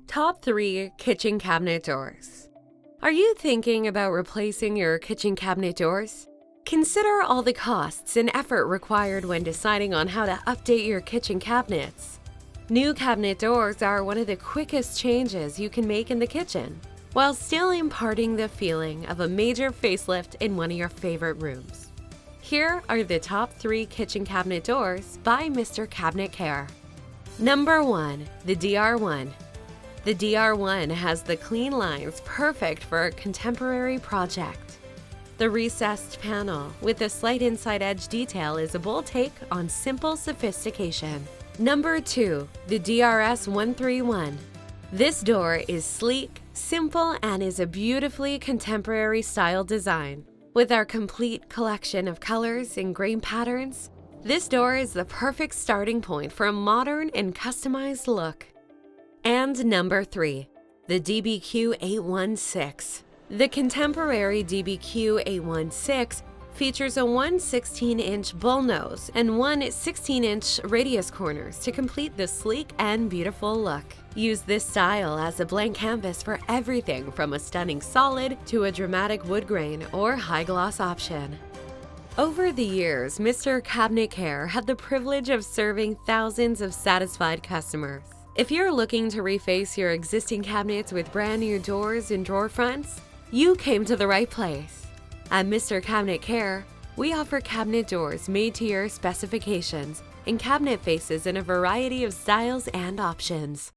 Top 3 Kitchen Cabinet Doors. Are you thinking about replacing your kitchen cabinet doors? Consider all the costs and effort required when deciding on how to update your kitchen cabinets. New cabinet doors are one of the quickest changes you can make in the kitchen, while still imparting the feeling of a major facelift in one of your favorite rooms. Here are the top 3 kitchen cabinet doors by Mr. Cabinet Care. Number 1. The DR1. The DR1 has the clean lines perfect for a contemporary project. The recessed panel with a slight inside edge detail is a bold take on simple sophistication. Number 2. The DRS 131. This door is sleek, simple, and is a beautifully contemporary style design. With our complete collection of colors and grain patterns, this door is the perfect starting point for a modern and customized look. And number 3. The DBQ 816. The contemporary DBQ 816 features a 1/16-inch bullnose and 1/16-inch radius corners to complete the sleek and beautiful look. Use this style as a blank canvas for everything from a stunning solid to a dramatic wood grain or high-gloss option. Over the years, Mr. Cabinet Care had the privilege of serving thousands of satisfied customers. If you're looking to reface your existing cabinets with brand new doors and drawer fronts, you came to the right place. At Mr. Cabinet Care, we offer cabinet doors made to your specifications and cabinet faces in a variety of styles and options.